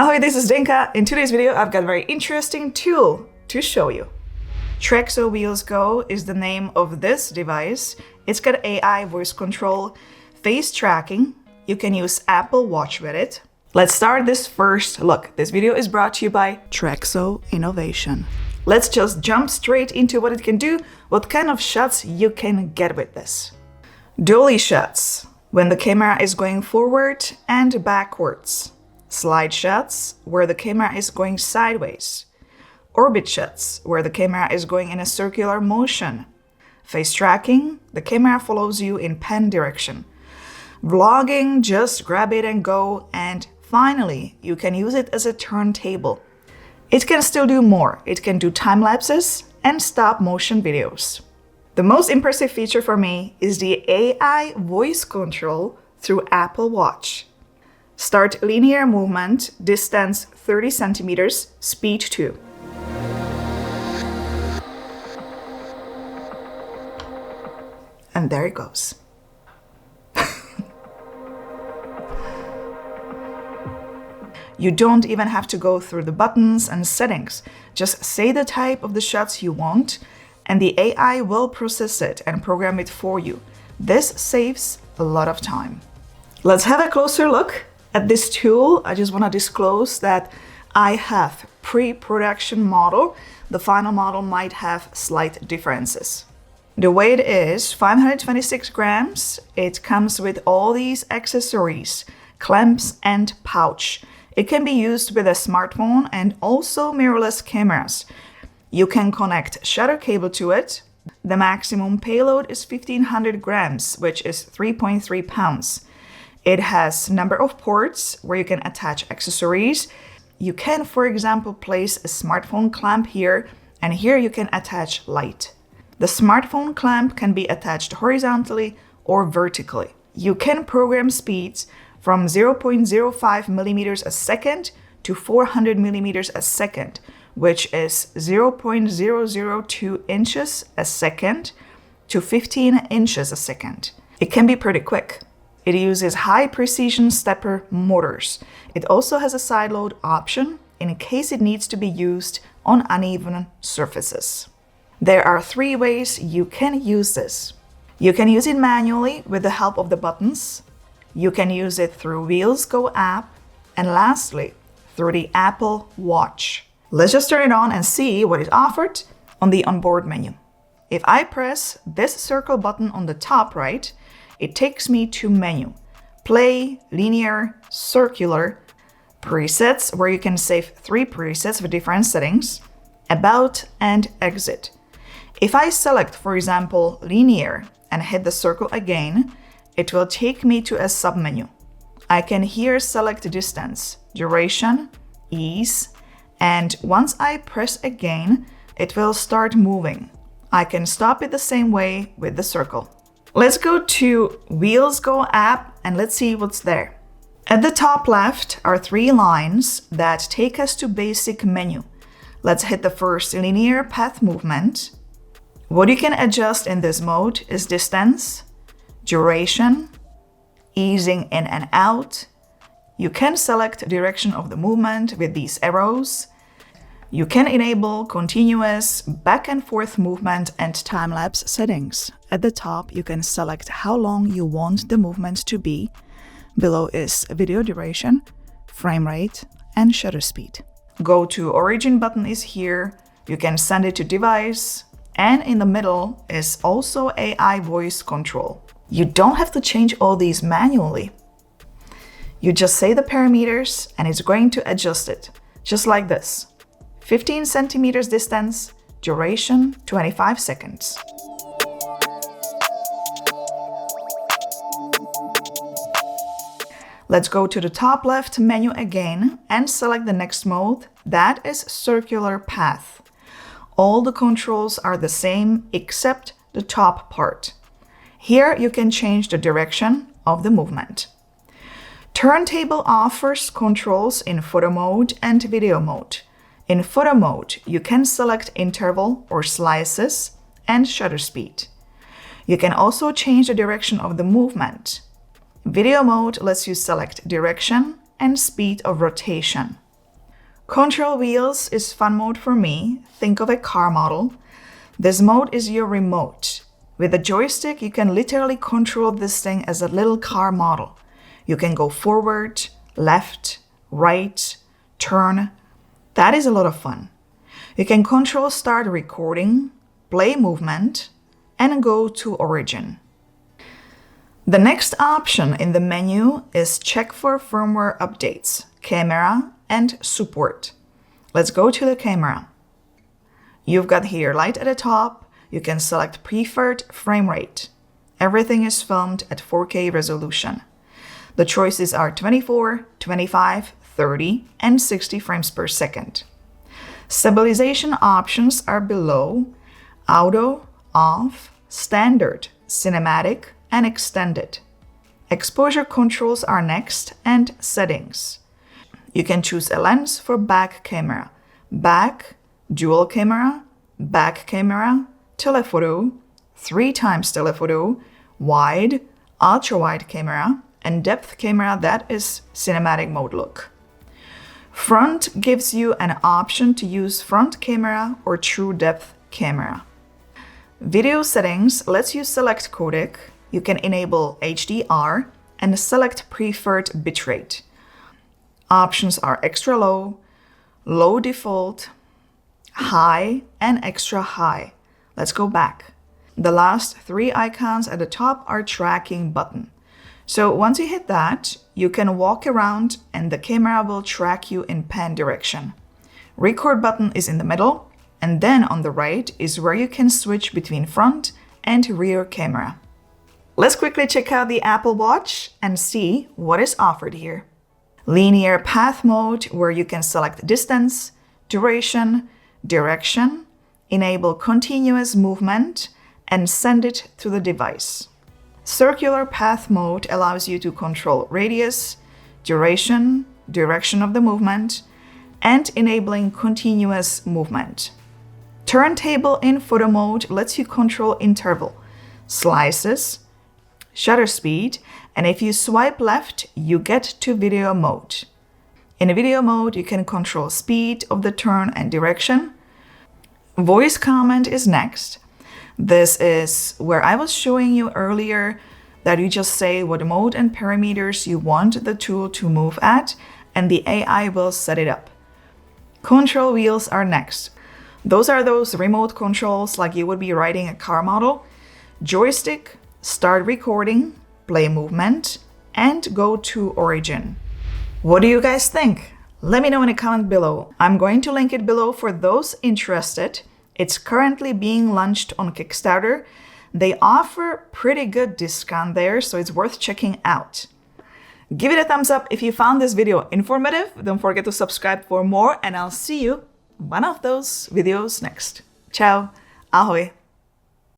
Ahoy, this is Zdenka. In today's video, I've got a very interesting tool to show you. Trexo Wheels GO is the name of this device. It's got AI voice control, face tracking. You can use Apple Watch with it. Let's start this first look. This video is brought to you by Trexo Innovation. Let's just jump straight into what it can do, what kind of shots you can get with this. Dolly shots, when the camera is going forward and backwards. Slide shots, where the camera is going sideways. Orbit shots, where the camera is going in a circular motion. Face tracking, the camera follows you in pen direction. Vlogging, just grab it and go. And finally, you can use it as a turntable. It can still do more. It can do time lapses and stop motion videos. The most impressive feature for me is the AI voice control through Apple Watch. Start linear movement, distance 30 centimeters, speed 2. And there it goes. You don't even have to go through the buttons and settings. Just say the type of the shots you want, and the AI will process it and program it for you. This saves a lot of time. Let's have a closer look at this tool. I just want to disclose that I have pre-production model. The final model might have slight differences. The weight is 526 grams. It comes with all these accessories, clamps and pouch. It can be used with a smartphone and also mirrorless cameras. You can connect shutter cable to it. The maximum payload is 1500 grams, which is 3.3 pounds. It has number of ports where you can attach accessories. You can, for example, place a smartphone clamp here, and here you can attach light. The smartphone clamp can be attached horizontally or vertically. You can program speeds from 0.05 millimeters a second to 400 millimeters a second, which is 0.002 inches a second to 15 inches a second. It can be pretty quick. It uses high precision stepper motors. It also has a side load option in case it needs to be used on uneven surfaces. There are 3 ways you can use this. You can use it manually with the help of the buttons. You can use it through Wheels GO app. And lastly, through the Apple Watch. Let's just turn it on and see what is offered on the onboard menu. If I press this circle button on the top right, it takes me to menu, play, linear, circular, presets, where you can save 3 presets with different settings, about, and exit. If I select, for example, linear and hit the circle again, it will take me to a submenu. I can here select distance, duration, ease, and once I press again, it will start moving. I can stop it the same way with the circle. Let's go to Wheels GO app and let's see what's there. At the top left are 3 lines that take us to basic menu. Let's hit the first linear path movement. What you can adjust in this mode is distance, duration, easing in and out. You can select direction of the movement with these arrows. You can enable continuous back and forth movement and time-lapse settings. At the top, you can select how long you want the movement to be. Below is video duration, frame rate, and shutter speed. Go to Origin button is here. You can send it to device. And in the middle is also AI voice control. You don't have to change all these manually. You just say the parameters and it's going to adjust it, just like this. 15 centimeters distance, duration 25 seconds. Let's go to the top left menu again and select the next mode, that is circular path. All the controls are the same except the top part. Here you can change the direction of the movement. Turntable offers controls in photo mode and video mode. In photo mode, you can select interval or slices and shutter speed. You can also change the direction of the movement. Video mode lets you select direction and speed of rotation. Control Wheels is fun mode for me. Think of a car model. This mode is your remote. With a joystick, you can literally control this thing as a little car model. You can go forward, left, right, turn. That is a lot of fun. You can control start recording, play movement, and go to origin. The next option in the menu is check for firmware updates, camera, and support. Let's go to the camera. You've got here light at the top. You can select preferred frame rate. Everything is filmed at 4K resolution. The choices are 24, 25, 30, and 60 frames per second. Stabilization options are below: auto, off, standard, cinematic, and extended. Exposure controls are next, and settings. You can choose a lens for back camera, back, dual camera, back camera, telephoto, 3x telephoto, wide, ultra-wide camera, and depth camera, that is cinematic mode look. Front gives you an option to use front camera or true depth camera. Video settings lets you select codec. You can enable HDR and select preferred bitrate. Options are extra low, low default, high, and extra high. Let's go back. The last three icons at the top are tracking button. So once you hit that, you can walk around and the camera will track you in pan direction. Record button is in the middle, and then on the right is where you can switch between front and rear camera. Let's quickly check out the Apple Watch and see what is offered here. Linear path mode, where you can select distance, duration, direction, enable continuous movement, and send it to the device. Circular path mode allows you to control radius, duration, direction of the movement, and enabling continuous movement. Turntable in photo mode lets you control interval, slices, shutter speed, and if you swipe left, you get to video mode. In video mode, you can control speed of the turn and direction. Voice command is next. This is where I was showing you earlier that you just say what mode and parameters you want the tool to move at, and the AI will set it up. Control wheels are next. Those are those remote controls like you would be riding a car model. Joystick, start recording, play movement, and go to origin. What do you guys think? Let me know in a comment below. I'm going to link it below for those interested. It's currently being launched on Kickstarter. They offer pretty good discount there, so it's worth checking out. Give it a thumbs up if you found this video informative. Don't forget to subscribe for more, and I'll see you in one of those videos next. Ciao, ahoj.